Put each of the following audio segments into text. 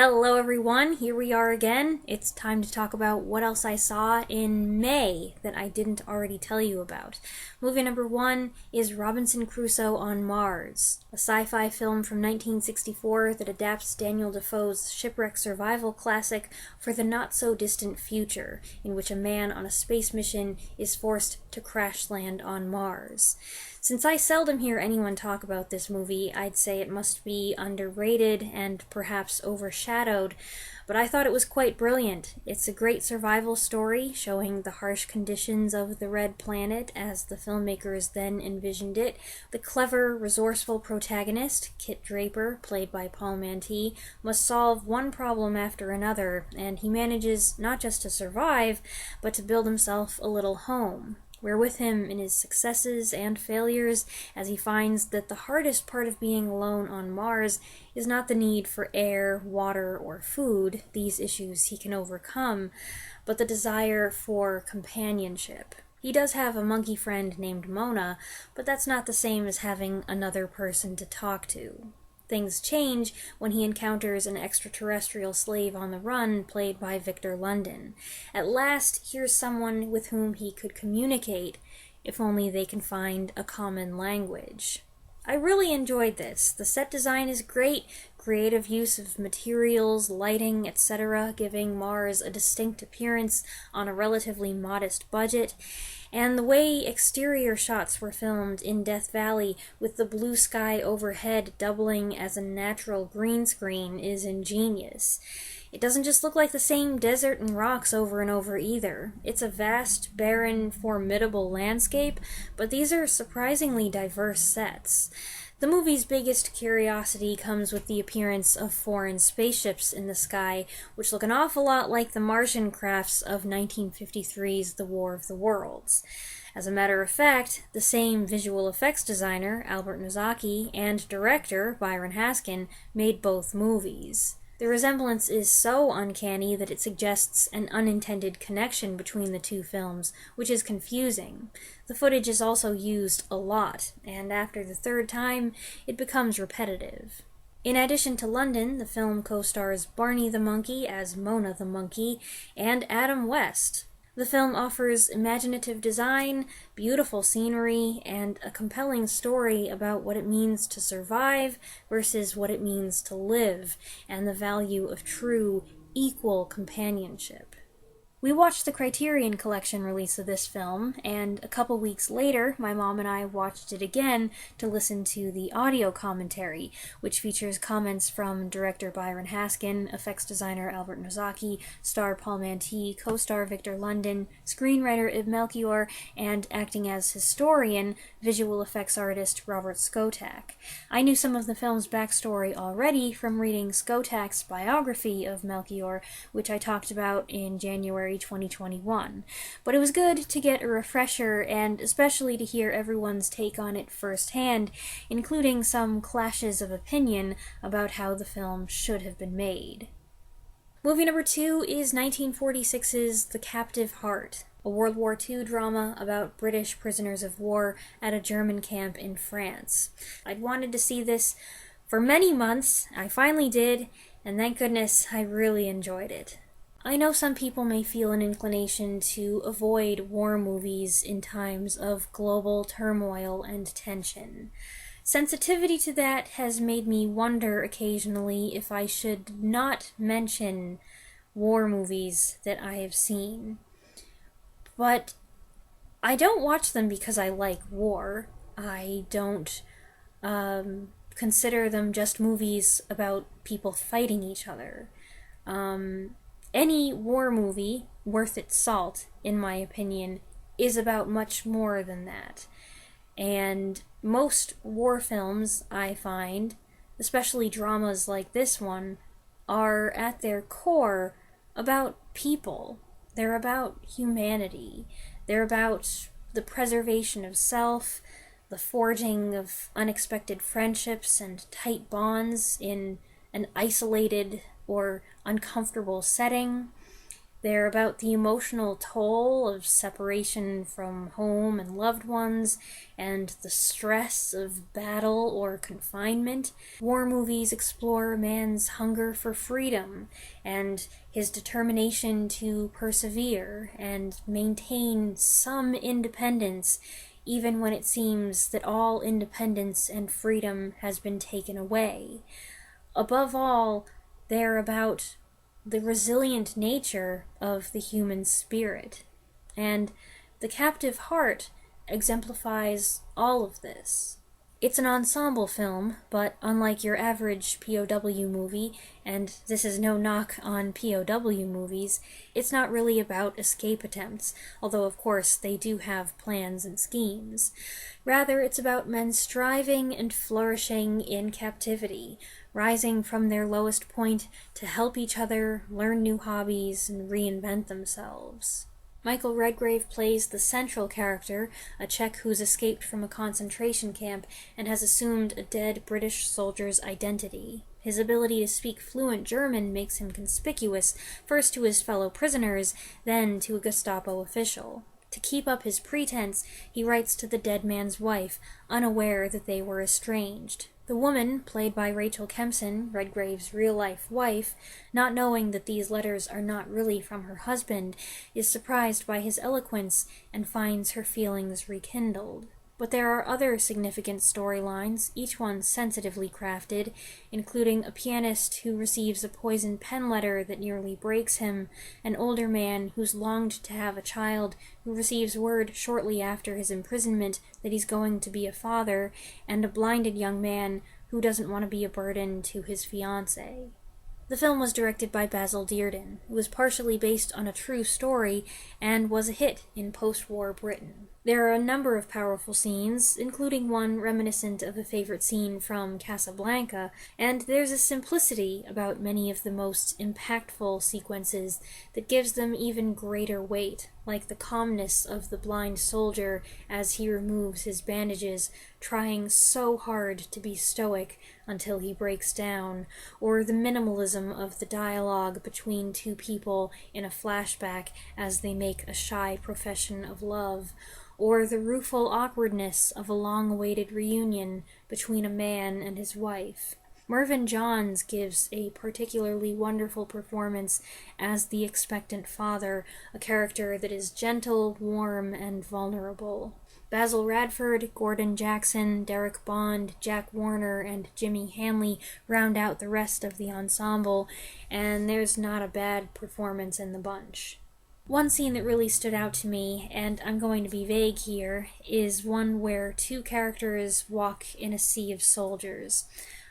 Hello everyone, here we are again. It's time to talk about what else I saw in May that I didn't already tell you about. Movie number 1 is Robinson Crusoe on Mars, a sci-fi film from 1964 that adapts Daniel Defoe's shipwreck survival classic for the not-so-distant future, in which a man on a space mission is forced to crash land on Mars. Since I seldom hear anyone talk about this movie, I'd say it must be underrated and perhaps overshadowed, but I thought it was quite brilliant. It's a great survival story showing the harsh conditions of the Red Planet as the filmmakers then envisioned it. The clever, resourceful protagonist, Kit Draper, played by Paul Mantee, must solve one problem after another, and he manages not just to survive, but to build himself a little home. We're with him in his successes and failures as he finds that the hardest part of being alone on Mars is not the need for air, water, or food, these issues he can overcome, but the desire for companionship. He does have a monkey friend named Mona, but that's not the same as having another person to talk to. Things change when he encounters an extraterrestrial slave on the run, played by Victor London. At last, here's someone with whom he could communicate, if only they can find a common language. I really enjoyed this. The set design is great, creative use of materials, lighting, etc., giving Mars a distinct appearance on a relatively modest budget. And the way exterior shots were filmed in Death Valley, with the blue sky overhead doubling as a natural green screen, is ingenious. It doesn't just look like the same desert and rocks over and over either. It's a vast, barren, formidable landscape, but these are surprisingly diverse sets. The movie's biggest curiosity comes with the appearance of foreign spaceships in the sky, which look an awful lot like the Martian crafts of 1953's The War of the Worlds. As a matter of fact, the same visual effects designer, Albert Nozaki, and director, Byron Haskin, made both movies. The resemblance is so uncanny that it suggests an unintended connection between the two films, which is confusing. The footage is also used a lot, and after the third time, it becomes repetitive. In addition to London, the film co-stars Barney the Monkey as Mona the Monkey, and Adam West. The film offers imaginative design, beautiful scenery, and a compelling story about what it means to survive versus what it means to live, and the value of true, equal companionship. We watched the Criterion Collection release of this film, and a couple weeks later, my mom and I watched it again to listen to the audio commentary, which features comments from director Byron Haskin, effects designer Albert Nozaki, star Paul Mantee, co-star Victor London, screenwriter Ib Melchior, and acting as historian, visual effects artist Robert Skotak. I knew some of the film's backstory already from reading Skotak's biography of Melchior, which I talked about in January 2021, but it was good to get a refresher and especially to hear everyone's take on it firsthand, including some clashes of opinion about how the film should have been made. Movie number 2 is 1946's The Captive Heart, a World War II drama about British prisoners of war at a German camp in France. I'd wanted to see this for many months. I finally did, and thank goodness I really enjoyed it. I know some people may feel an inclination to avoid war movies in times of global turmoil and tension. Sensitivity to that has made me wonder occasionally if I should not mention war movies that I have seen. But I don't watch them because I like war. I don't consider them just movies about people fighting each other. Any war movie worth its salt, in my opinion, is about much more than that. And most war films, I find, especially dramas like this one, are at their core about people. They're about humanity. They're about the preservation of self, the forging of unexpected friendships and tight bonds in an isolated or uncomfortable setting. They're about the emotional toll of separation from home and loved ones, and the stress of battle or confinement. War movies explore a man's hunger for freedom, and his determination to persevere and maintain some independence, even when it seems that all independence and freedom has been taken away. Above all, they're about the resilient nature of the human spirit. And The Captive Heart exemplifies all of this. It's an ensemble film, but unlike your average POW movie, and this is no knock on POW movies, it's not really about escape attempts, although of course they do have plans and schemes. Rather, it's about men striving and flourishing in captivity, rising from their lowest point to help each other, learn new hobbies, and reinvent themselves. Michael Redgrave plays the central character, a Czech who's escaped from a concentration camp and has assumed a dead British soldier's identity. His ability to speak fluent German makes him conspicuous, first to his fellow prisoners, then to a Gestapo official. To keep up his pretense, he writes to the dead man's wife, unaware that they were estranged. The woman, played by Rachel Kempson, Redgrave's real-life wife, not knowing that these letters are not really from her husband, is surprised by his eloquence and finds her feelings rekindled. But there are other significant storylines, each one sensitively crafted, including a pianist who receives a poisoned pen letter that nearly breaks him, an older man who's longed to have a child who receives word shortly after his imprisonment that he's going to be a father, and a blinded young man who doesn't want to be a burden to his fiancée. The film was directed by Basil Dearden. It was partially based on a true story and was a hit in post-war Britain. There are a number of powerful scenes, including one reminiscent of a favorite scene from Casablanca, and there's a simplicity about many of the most impactful sequences that gives them even greater weight, like the calmness of the blind soldier as he removes his bandages, trying so hard to be stoic until he breaks down, or the minimalism of the dialogue between two people in a flashback as they make a shy profession of love, or the rueful awkwardness of a long-awaited reunion between a man and his wife. Mervyn Johns gives a particularly wonderful performance as the expectant father, a character that is gentle, warm, and vulnerable. Basil Radford, Gordon Jackson, Derek Bond, Jack Warner, and Jimmy Hanley round out the rest of the ensemble, and there's not a bad performance in the bunch. One scene that really stood out to me, and I'm going to be vague here, is one where two characters walk in a sea of soldiers.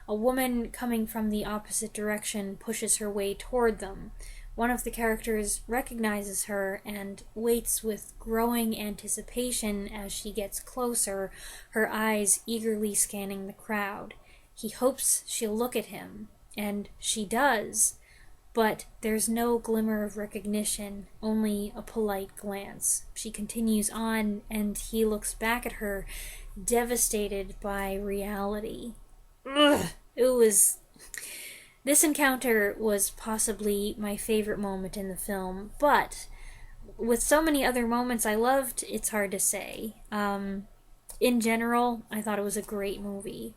A woman coming from the opposite direction pushes her way toward them. One of the characters recognizes her and waits with growing anticipation as she gets closer, her eyes eagerly scanning the crowd. He hopes she'll look at him, and she does. But there's no glimmer of recognition, only a polite glance. She continues on, and he looks back at her, devastated by reality. Ugh! This encounter was possibly my favorite moment in the film, but with so many other moments I loved, it's hard to say. In general, I thought it was a great movie.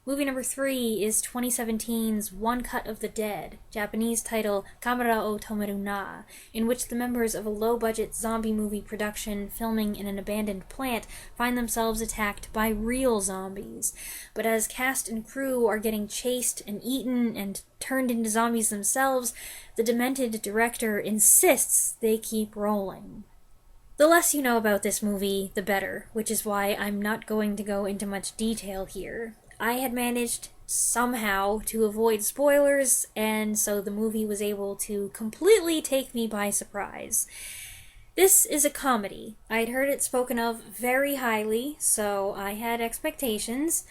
Movie number 3 is 2017's One Cut of the Dead, Japanese title Kamera o Tomeru na, in which the members of a low-budget zombie movie production filming in an abandoned plant find themselves attacked by real zombies. But as cast and crew are getting chased and eaten and turned into zombies themselves, the demented director insists they keep rolling. The less you know about this movie, the better, which is why I'm not going to go into much detail here. I had managed somehow to avoid spoilers, and so the movie was able to completely take me by surprise. This is a comedy. I'd heard it spoken of very highly, so I had expectations.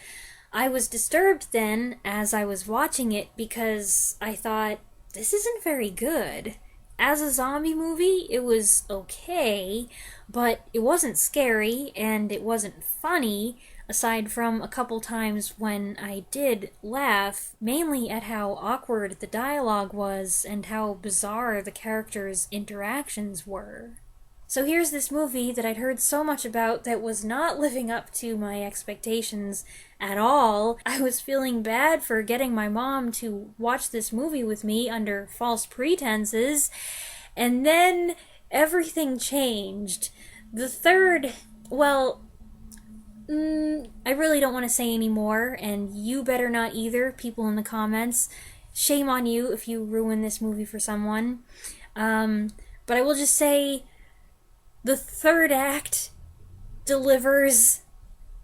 I was disturbed then as I was watching it because I thought, this isn't very good. As a zombie movie, it was okay, but it wasn't scary and it wasn't funny. aside from a couple times when I did laugh, mainly at how awkward the dialogue was and how bizarre the characters' interactions were. So here's this movie that I'd heard so much about that was not living up to my expectations at all. I was feeling bad for getting my mom to watch this movie with me under false pretenses, and then everything changed. The third, well, I really don't want to say any more, and you better not either, people in the comments. Shame on you if you ruin this movie for someone. But I will just say, the third act delivers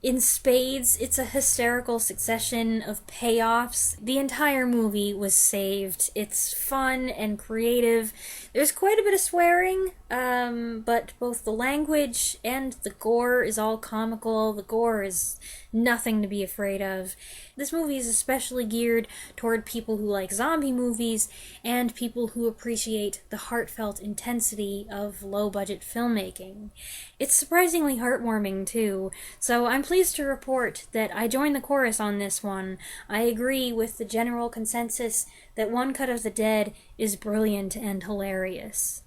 in spades. It's a hysterical succession of payoffs. The entire movie was saved. It's fun and creative. There's quite a bit of swearing, but both the language and the gore is all comical. The gore is nothing to be afraid of. This movie is especially geared toward people who like zombie movies and people who appreciate the heartfelt intensity of low-budget filmmaking. It's surprisingly heartwarming, too, so I'm pleased to report that I joined the chorus on this one. I agree with the general consensus that One Cut of the Dead is brilliant and hilarious.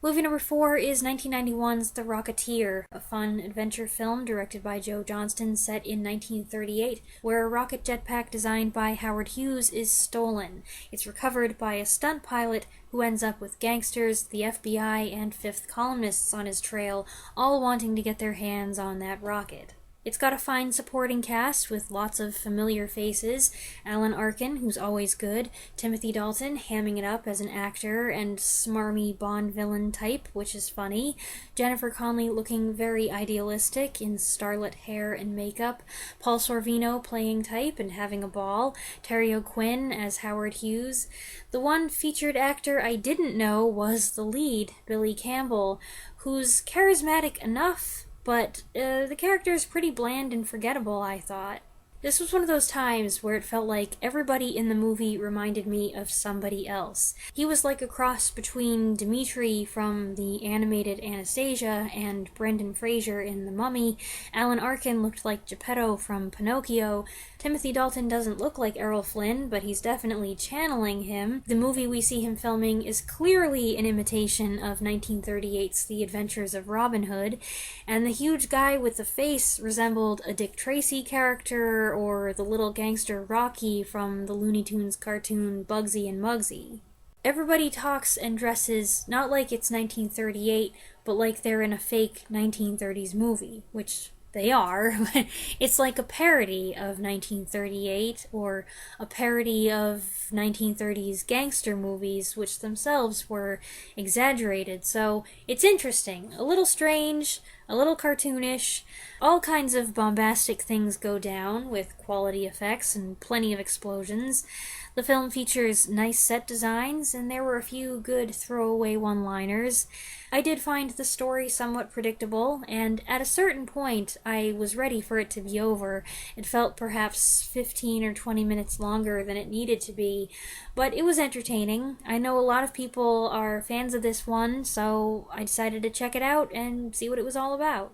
Movie number 4 is 1991's The Rocketeer, a fun adventure film directed by Joe Johnston set in 1938, where a rocket jetpack designed by Howard Hughes is stolen. It's recovered by a stunt pilot who ends up with gangsters, the FBI, and fifth columnists on his trail, all wanting to get their hands on that rocket. It's got a fine supporting cast with lots of familiar faces. Alan Arkin, who's always good, Timothy Dalton hamming it up as an actor and smarmy Bond villain type, which is funny, Jennifer Connelly looking very idealistic in starlet hair and makeup, Paul Sorvino playing type and having a ball, Terry O'Quinn as Howard Hughes. The one featured actor I didn't know was the lead, Billy Campbell, who's charismatic enough, but the character is pretty bland and forgettable, I thought. This was one of those times where it felt like everybody in the movie reminded me of somebody else. He was like a cross between Dimitri from the animated Anastasia and Brendan Fraser in The Mummy. Alan Arkin looked like Geppetto from Pinocchio. Timothy Dalton doesn't look like Errol Flynn, but he's definitely channeling him. The movie we see him filming is clearly an imitation of 1938's The Adventures of Robin Hood, and the huge guy with the face resembled a Dick Tracy character or the little gangster Rocky from the Looney Tunes cartoon Bugsy and Mugsy. Everybody talks and dresses not like it's 1938, but like they're in a fake 1930s movie, which they are, but it's like a parody of 1938, or a parody of 1930s gangster movies, which themselves were exaggerated, so it's interesting, a little strange, a little cartoonish. All kinds of bombastic things go down, with quality effects and plenty of explosions. The film features nice set designs, and there were a few good throwaway one-liners. I did find the story somewhat predictable, and at a certain point, I was ready for it to be over. It felt perhaps 15 or 20 minutes longer than it needed to be, but it was entertaining. I know a lot of people are fans of this one, so I decided to check it out and see what it was all about.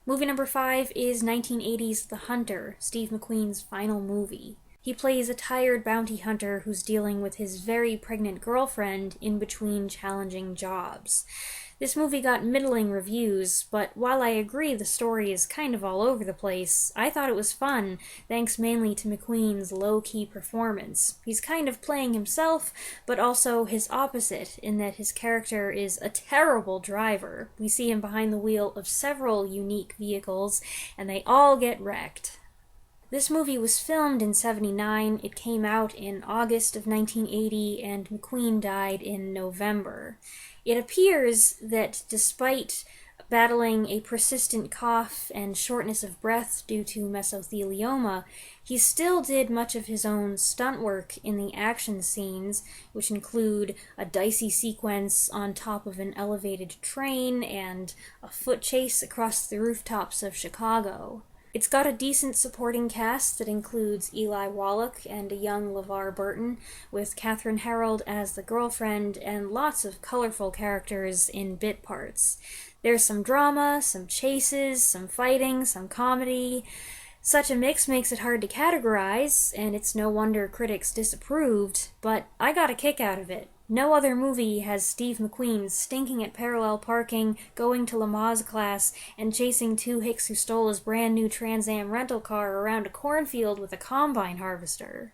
Movie number 5 is 1980's The Hunter, Steve McQueen's final movie. He plays a tired bounty hunter who's dealing with his very pregnant girlfriend in between challenging jobs. This movie got middling reviews, but while I agree the story is kind of all over the place, I thought it was fun, thanks mainly to McQueen's low-key performance. He's kind of playing himself, but also his opposite, in that his character is a terrible driver. We see him behind the wheel of several unique vehicles, and they all get wrecked. This movie was filmed in '79, it came out in August of 1980, and McQueen died in November. It appears that despite battling a persistent cough and shortness of breath due to mesothelioma, he still did much of his own stunt work in the action scenes, which include a dicey sequence on top of an elevated train and a foot chase across the rooftops of Chicago. It's got a decent supporting cast that includes Eli Wallach and a young LeVar Burton, with Katherine Harold as the girlfriend and lots of colorful characters in bit parts. There's some drama, some chases, some fighting, some comedy. Such a mix makes it hard to categorize, and it's no wonder critics disapproved, but I got a kick out of it. No other movie has Steve McQueen stinking at parallel parking, going to Lamaze class, and chasing two hicks who stole his brand new Trans Am rental car around a cornfield with a combine harvester.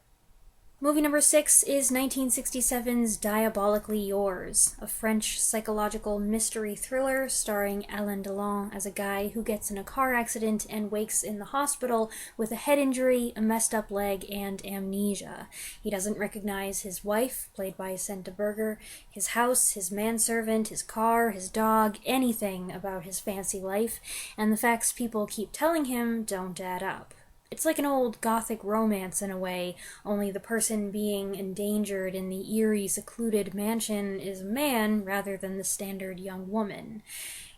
Movie number 6 is 1967's Diabolically Yours, a French psychological mystery thriller starring Alain Delon as a guy who gets in a car accident and wakes in the hospital with a head injury, a messed up leg, and amnesia. He doesn't recognize his wife, played by Senta Berger, his house, his manservant, his car, his dog, anything about his fancy life, and the facts people keep telling him don't add up. It's like an old gothic romance in a way, only the person being endangered in the eerie, secluded mansion is a man rather than the standard young woman.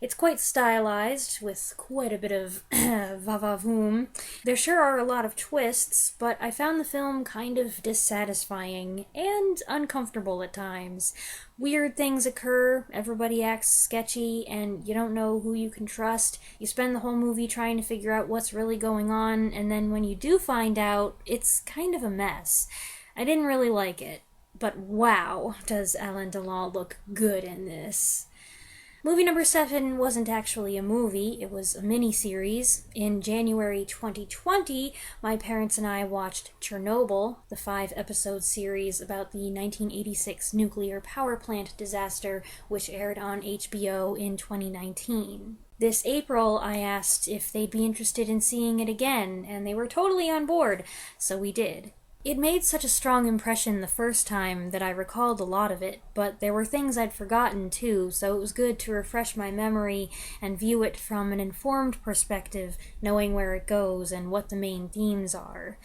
It's quite stylized, with quite a bit of va-va-voom. There sure are a lot of twists, but I found the film kind of dissatisfying and uncomfortable at times. Weird things occur, everybody acts sketchy, and you don't know who you can trust. You spend the whole movie trying to figure out what's really going on, and then when you do find out, it's kind of a mess. I didn't really like it, but wow, does Alain Delon look good in this. Movie number 7 wasn't actually a movie, it was a mini-series. In January 2020, my parents and I watched Chernobyl, the 5-episode series about the 1986 nuclear power plant disaster, which aired on HBO in 2019. This April, I asked if they'd be interested in seeing it again, and they were totally on board, so we did. It made such a strong impression the first time that I recalled a lot of it, but there were things I'd forgotten too, so it was good to refresh my memory and view it from an informed perspective, knowing where it goes and what the main themes are.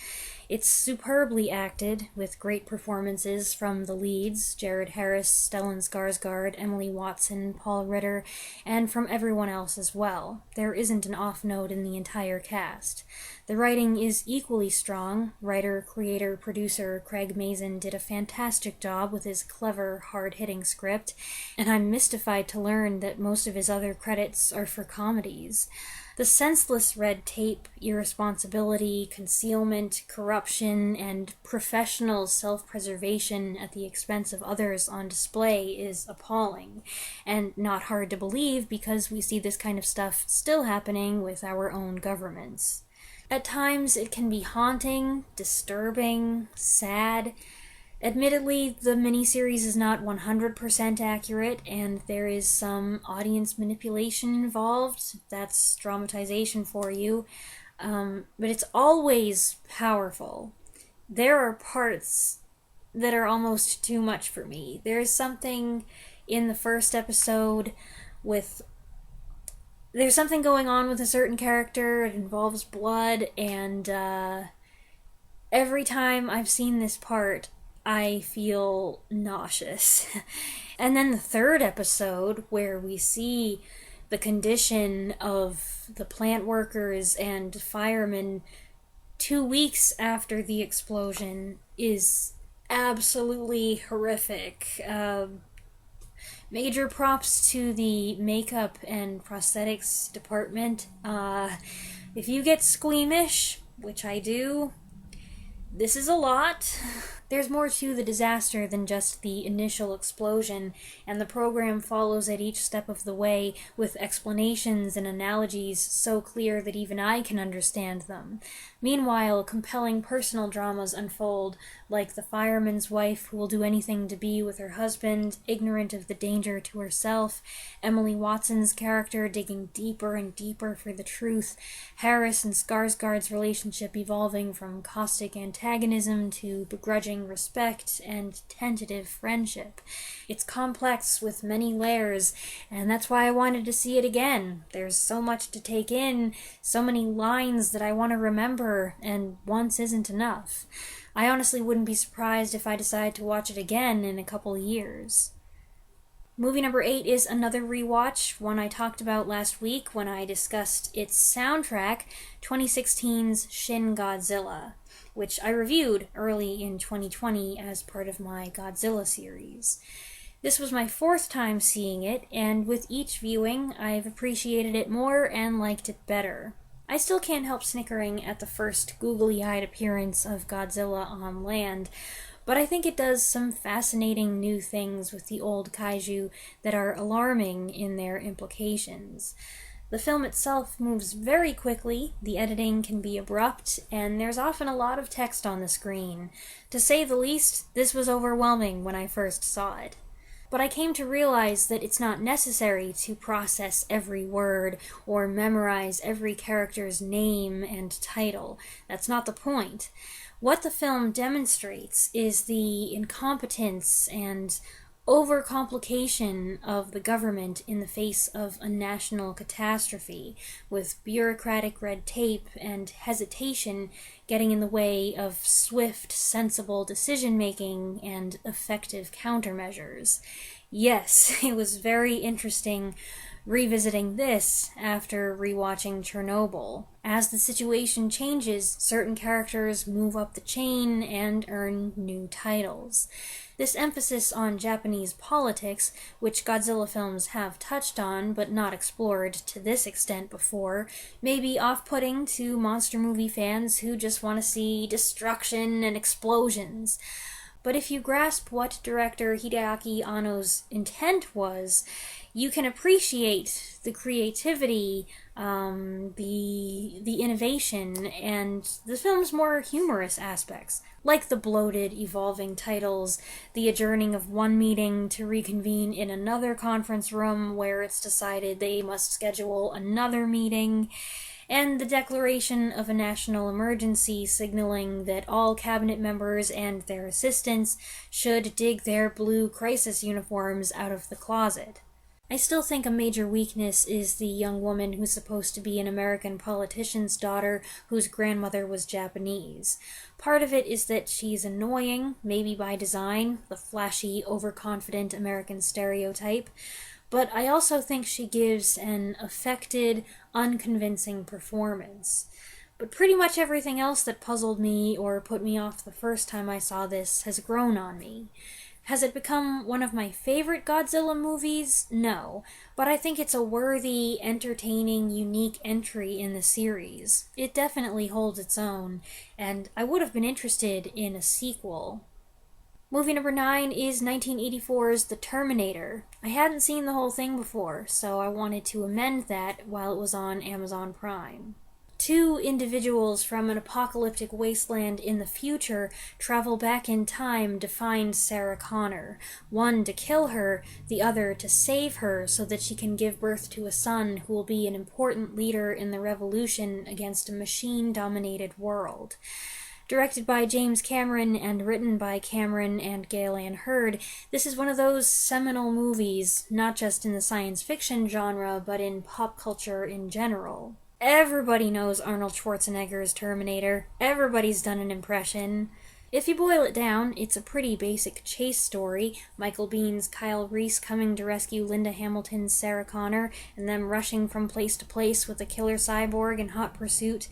It's superbly acted, with great performances from the leads, Jared Harris, Stellan Skarsgård, Emily Watson, Paul Ritter, and from everyone else as well. There isn't an off note in the entire cast. The writing is equally strong. Writer, creator, producer Craig Mazin did a fantastic job with his clever, hard-hitting script, and I'm mystified to learn that most of his other credits are for comedies. The senseless red tape, irresponsibility, concealment, corruption, and professional self-preservation at the expense of others on display is appalling, and not hard to believe because we see this kind of stuff still happening with our own governments. At times it can be haunting, disturbing, sad. Admittedly, the miniseries is not 100% accurate, and there is some audience manipulation involved. That's dramatization for you. But it's always powerful. There are parts that are almost too much for me. There's something in the first episode there's something going on with a certain character. It involves blood, and every time I've seen this part, I feel nauseous. And then the third episode, where we see the condition of the plant workers and firemen 2 weeks after the explosion, is absolutely horrific. Major props to the makeup and prosthetics department. If you get squeamish, which I do, this is a lot. There's more to the disaster than just the initial explosion, and the program follows at each step of the way with explanations and analogies so clear that even I can understand them. Meanwhile, compelling personal dramas unfold, like the fireman's wife who will do anything to be with her husband, ignorant of the danger to herself, Emily Watson's character digging deeper and deeper for the truth, Harris and Skarsgård's relationship evolving from caustic antagonism to begrudging respect and tentative friendship. It's complex with many layers, and that's why I wanted to see it again. There's so much to take in, so many lines that I want to remember, and once isn't enough. I honestly wouldn't be surprised if I decide to watch it again in a couple years. Movie number 8 is another rewatch, one I talked about last week when I discussed its soundtrack, 2016's Shin Godzilla, which I reviewed early in 2020 as part of my Godzilla series. This was my 4th time seeing it, and with each viewing, I've appreciated it more and liked it better. I still can't help snickering at the first googly-eyed appearance of Godzilla on land, but I think it does some fascinating new things with the old kaiju that are alarming in their implications. The film itself moves very quickly, the editing can be abrupt, and there's often a lot of text on the screen. To say the least, this was overwhelming when I first saw it. But I came to realize that it's not necessary to process every word or memorize every character's name and title. That's not the point. What the film demonstrates is the incompetence and overcomplication of the government in the face of a national catastrophe, with bureaucratic red tape and hesitation getting in the way of swift, sensible decision-making and effective countermeasures. Yes, it was very interesting revisiting this after rewatching Chernobyl. As the situation changes, certain characters move up the chain and earn new titles. This emphasis on Japanese politics, which Godzilla films have touched on but not explored to this extent before, may be off-putting to monster movie fans who just want to see destruction and explosions. But if you grasp what director Hideaki Anno's intent was, you can appreciate the creativity, the innovation, and the film's more humorous aspects, like the bloated, evolving titles, the adjourning of one meeting to reconvene in another conference room where it's decided they must schedule another meeting, and the declaration of a national emergency signaling that all cabinet members and their assistants should dig their blue crisis uniforms out of the closet. I still think a major weakness is the young woman who's supposed to be an American politician's daughter whose grandmother was Japanese. Part of it is that she's annoying, maybe by design, the flashy, overconfident American stereotype, but I also think she gives an affected, unconvincing performance. But pretty much everything else that puzzled me or put me off the first time I saw this has grown on me. Has it become one of my favorite Godzilla movies? No, but I think it's a worthy, entertaining, unique entry in the series. It definitely holds its own, and I would have been interested in a sequel. Movie number 9 is 1984's The Terminator. I hadn't seen the whole thing before, so I wanted to amend that while it was on Amazon Prime. 2 individuals from an apocalyptic wasteland in the future travel back in time to find Sarah Connor, one to kill her, the other to save her so that she can give birth to a son who will be an important leader in the revolution against a machine-dominated world. Directed by James Cameron and written by Cameron and Gale Ann Hurd, this is one of those seminal movies, not just in the science fiction genre, but in pop culture in general. Everybody knows Arnold Schwarzenegger's Terminator. Everybody's done an impression. If you boil it down, it's a pretty basic chase story. Michael Bihn's Kyle Reese coming to rescue Linda Hamilton's Sarah Connor, and them rushing from place to place with a killer cyborg in hot pursuit.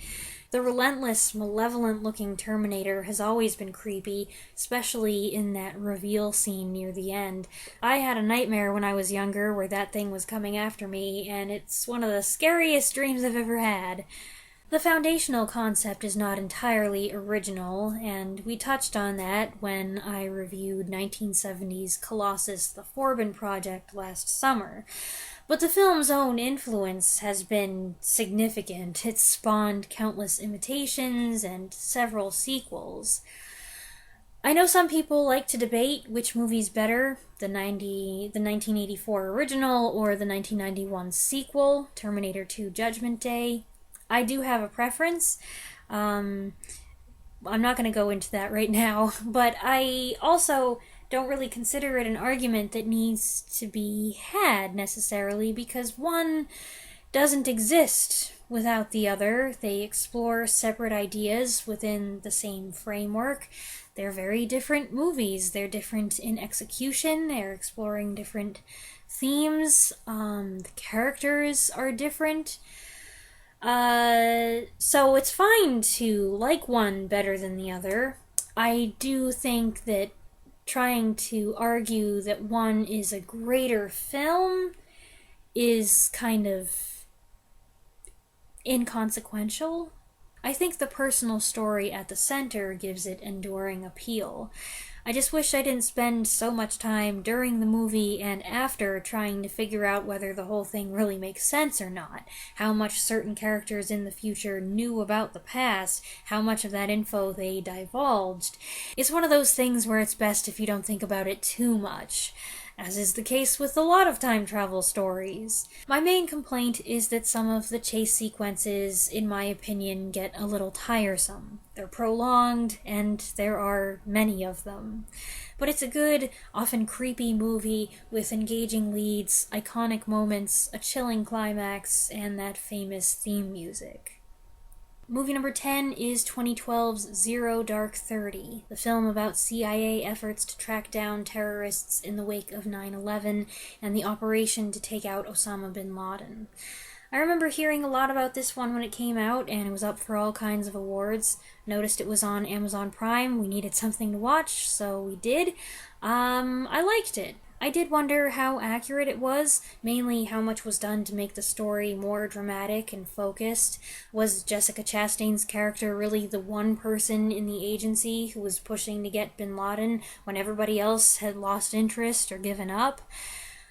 The relentless, malevolent-looking Terminator has always been creepy, especially in that reveal scene near the end. I had a nightmare when I was younger where that thing was coming after me, and it's one of the scariest dreams I've ever had. The foundational concept is not entirely original, and we touched on that when I reviewed 1970's Colossus the Forbin Project last summer. But the film's own influence has been significant. It's spawned countless imitations and several sequels. I know some people like to debate which movie's better, the 1984 original or the 1991 sequel, Terminator 2 Judgment Day. I do have a preference. I'm not going to go into that right now, but I also don't really consider it an argument that needs to be had necessarily, because one, doesn't exist without the other. They explore separate ideas within the same framework. They're very different movies. They're different in execution. They're exploring different themes. The characters are different. So it's fine to like one better than the other. I do think that trying to argue that one is a greater film is kind of inconsequential. I think the personal story at the center gives it enduring appeal. I just wish I didn't spend so much time during the movie and after trying to figure out whether the whole thing really makes sense or not, how much certain characters in the future knew about the past, how much of that info they divulged. It's one of those things where it's best if you don't think about it too much, as is the case with a lot of time travel stories. My main complaint is that some of the chase sequences, in my opinion, get a little tiresome. They're prolonged, and there are many of them. But it's a good, often creepy movie with engaging leads, iconic moments, a chilling climax, and that famous theme music. Movie number 10 is 2012's Zero Dark 30, the film about CIA efforts to track down terrorists in the wake of 9/11 and the operation to take out Osama bin Laden. I remember hearing a lot about this one when it came out, and it was up for all kinds of awards. Noticed it was on Amazon Prime. We needed something to watch, so we did. I liked it. I did wonder how accurate it was, mainly how much was done to make the story more dramatic and focused. Was Jessica Chastain's character really the one person in the agency who was pushing to get bin Laden when everybody else had lost interest or given up?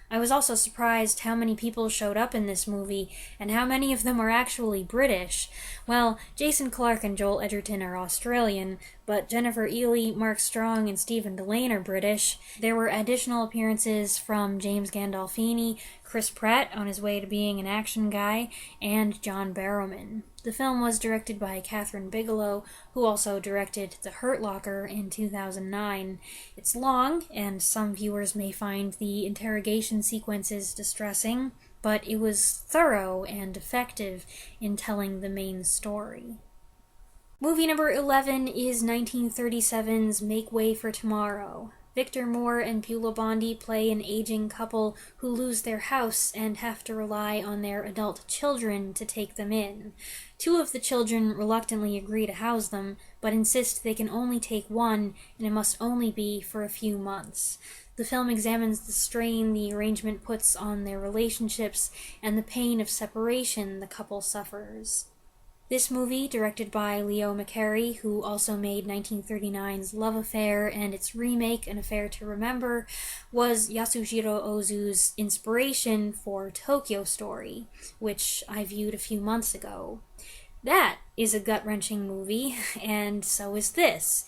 I was also surprised how many people showed up in this movie, and how many of them are actually British. Well, Jason Clarke and Joel Edgerton are Australian, but Jennifer Ehle, Mark Strong, and Stephen Dillane are British. There were additional appearances from James Gandolfini, Chris Pratt on his way to being an action guy, and John Barrowman. The film was directed by Catherine Bigelow, who also directed The Hurt Locker in 2009. It's long, and some viewers may find the interrogation sequences distressing, but it was thorough and effective in telling the main story. Movie number 11 is 1937's Make Way for Tomorrow. Victor Moore and Beulah Bondi play an aging couple who lose their house and have to rely on their adult children to take them in. Two of the children reluctantly agree to house them, but insist they can only take one, and it must only be for a few months. The film examines the strain the arrangement puts on their relationships and the pain of separation the couple suffers. This movie, directed by Leo McCarey, who also made 1939's Love Affair and its remake, An Affair to Remember, was Yasujiro Ozu's inspiration for Tokyo Story, which I viewed a few months ago. That is a gut-wrenching movie, and so is this.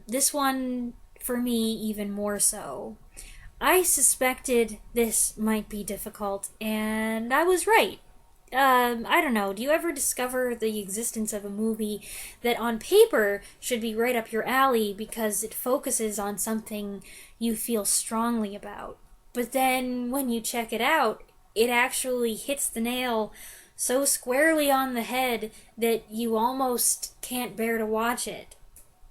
This one, for me, even more so. I suspected this might be difficult, and I was right. I don't know, do you ever discover the existence of a movie that on paper should be right up your alley because it focuses on something you feel strongly about, but then when you check it out, it actually hits the nail so squarely on the head that you almost can't bear to watch it?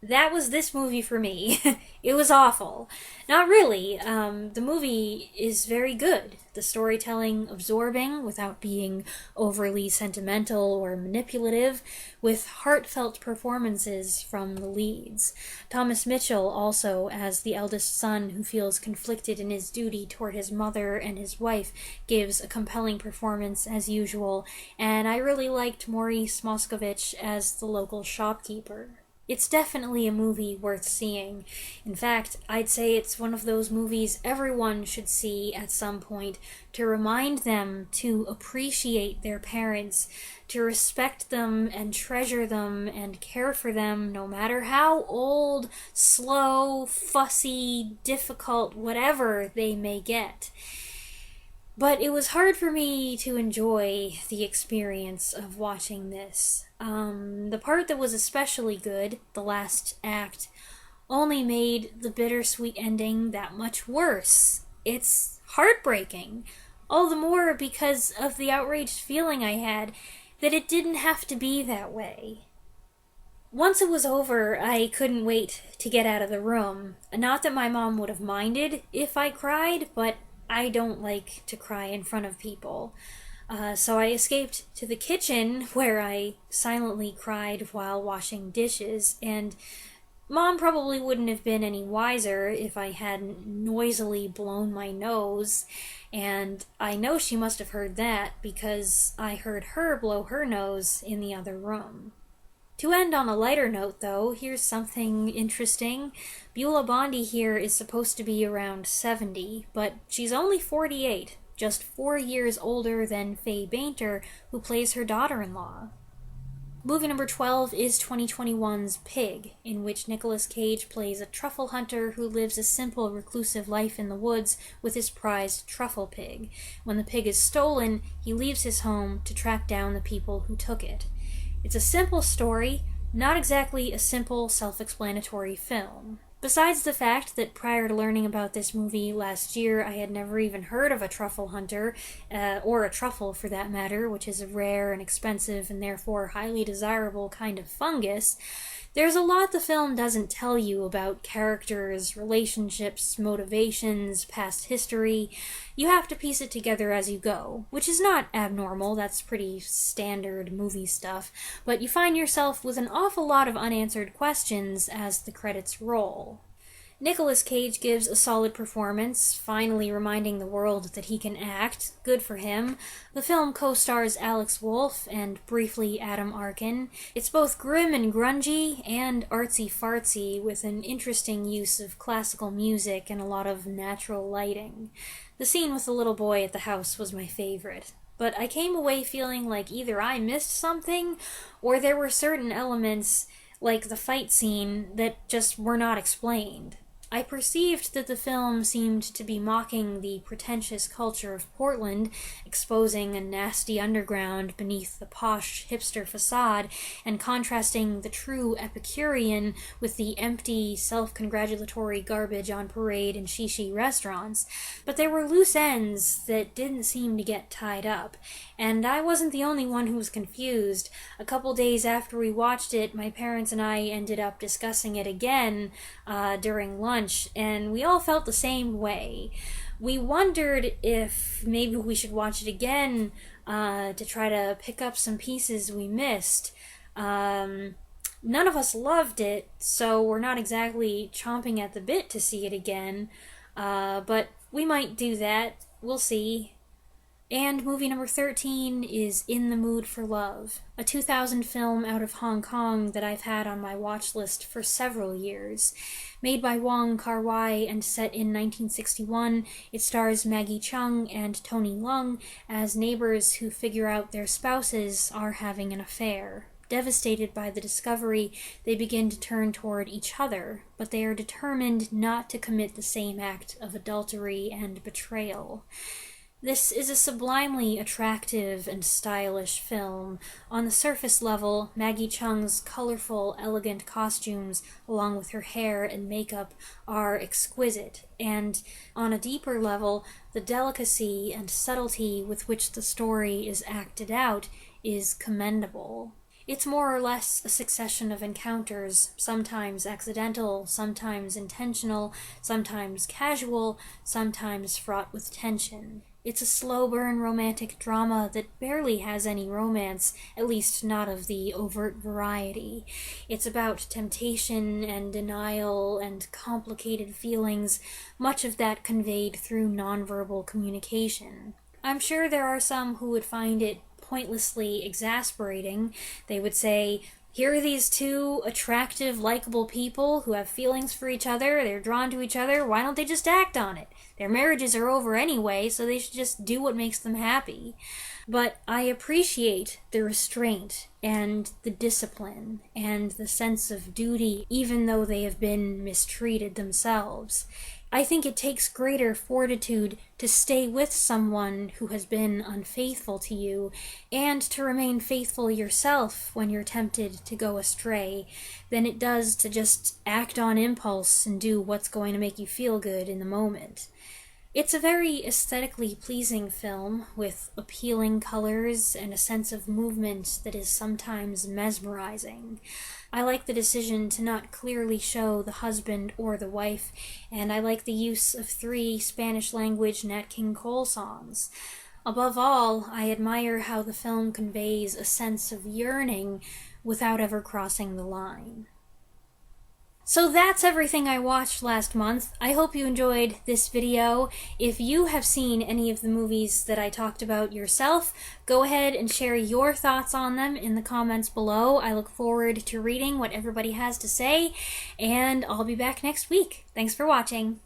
That was this movie for me. It was awful. Not really. The movie is very good. The storytelling absorbing without being overly sentimental or manipulative, with heartfelt performances from the leads. Thomas Mitchell also, as the eldest son who feels conflicted in his duty toward his mother and his wife, gives a compelling performance as usual, and I really liked Maurice Moscovitch as the local shopkeeper. It's definitely a movie worth seeing. In fact, I'd say it's one of those movies everyone should see at some point to remind them to appreciate their parents, to respect them and treasure them and care for them no matter how old, slow, fussy, difficult, whatever they may get. But it was hard for me to enjoy the experience of watching this. The part that was especially good, the last act, only made the bittersweet ending that much worse. It's heartbreaking. all the more because of the outraged feeling I had that it didn't have to be that way. Once it was over, I couldn't wait to get out of the room. Not that my mom would have minded if I cried, but I don't like to cry in front of people. So I escaped to the kitchen, where I silently cried while washing dishes, and Mom probably wouldn't have been any wiser if I hadn't noisily blown my nose, and I know she must have heard that because I heard her blow her nose in the other room. To end on a lighter note, though, here's something interesting. Beulah Bondi here is supposed to be around 70, but she's only 48, just 4 years older than Faye Bainter, who plays her daughter-in-law. Movie number 12 is 2021's Pig, in which Nicolas Cage plays a truffle hunter who lives a simple, reclusive life in the woods with his prized truffle pig. When the pig is stolen, he leaves his home to track down the people who took it. It's a simple story, not exactly a simple, self-explanatory film. Besides the fact that prior to learning about this movie last year, I had never even heard of a truffle hunter, or a truffle for that matter, which is a rare and expensive and therefore highly desirable kind of fungus, there's a lot the film doesn't tell you about characters, relationships, motivations, past history. You have to piece it together as you go, which is not abnormal, that's pretty standard movie stuff, but you find yourself with an awful lot of unanswered questions as the credits roll. Nicolas Cage gives a solid performance, finally reminding the world that he can act. Good for him. The film co-stars Alex Wolff and, briefly, Adam Arkin. It's both grim and grungy, and artsy-fartsy, with an interesting use of classical music and a lot of natural lighting. The scene with the little boy at the house was my favorite. But I came away feeling like either I missed something, or there were certain elements, like the fight scene, that just were not explained. I perceived that the film seemed to be mocking the pretentious culture of Portland, exposing a nasty underground beneath the posh hipster facade, and contrasting the true Epicurean with the empty, self-congratulatory garbage on parade in shishi restaurants. But there were loose ends that didn't seem to get tied up, and I wasn't the only one who was confused. A couple days after we watched it, my parents and I ended up discussing it again during lunch, and we all felt the same way. We wondered if maybe we should watch it again to try to pick up some pieces we missed. None of us loved it, so we're not exactly chomping at the bit to see it again, but we might do that. We'll see. And movie number 13 is In the Mood for Love, a 2000 film out of Hong Kong that I've had on my watch list for several years. Made by Wong Kar-wai and set in 1961, it stars Maggie Cheung and Tony Leung as neighbors who figure out their spouses are having an affair. Devastated by the discovery, they begin to turn toward each other, but they are determined not to commit the same act of adultery and betrayal. This is a sublimely attractive and stylish film. On the surface level, Maggie Cheung's colorful, elegant costumes, along with her hair and makeup, are exquisite, and on a deeper level, the delicacy and subtlety with which the story is acted out is commendable. It's more or less a succession of encounters, sometimes accidental, sometimes intentional, sometimes casual, sometimes fraught with tension. It's a slow-burn romantic drama that barely has any romance, at least not of the overt variety. It's about temptation and denial and complicated feelings, much of that conveyed through nonverbal communication. I'm sure there are some who would find it pointlessly exasperating. They would say, here are these two attractive, likable people who have feelings for each other, they're drawn to each other, why don't they just act on it? Their marriages are over anyway, so they should just do what makes them happy. But I appreciate the restraint and the discipline and the sense of duty, even though they have been mistreated themselves. I think it takes greater fortitude to stay with someone who has been unfaithful to you, and to remain faithful yourself when you're tempted to go astray, than it does to just act on impulse and do what's going to make you feel good in the moment. It's a very aesthetically pleasing film, with appealing colors and a sense of movement that is sometimes mesmerizing. I like the decision to not clearly show the husband or the wife, and I like the use of 3 Spanish-language Nat King Cole songs. Above all, I admire how the film conveys a sense of yearning without ever crossing the line. So that's everything I watched last month. I hope you enjoyed this video. If you have seen any of the movies that I talked about yourself, go ahead and share your thoughts on them in the comments below. I look forward to reading what everybody has to say, and I'll be back next week. Thanks for watching.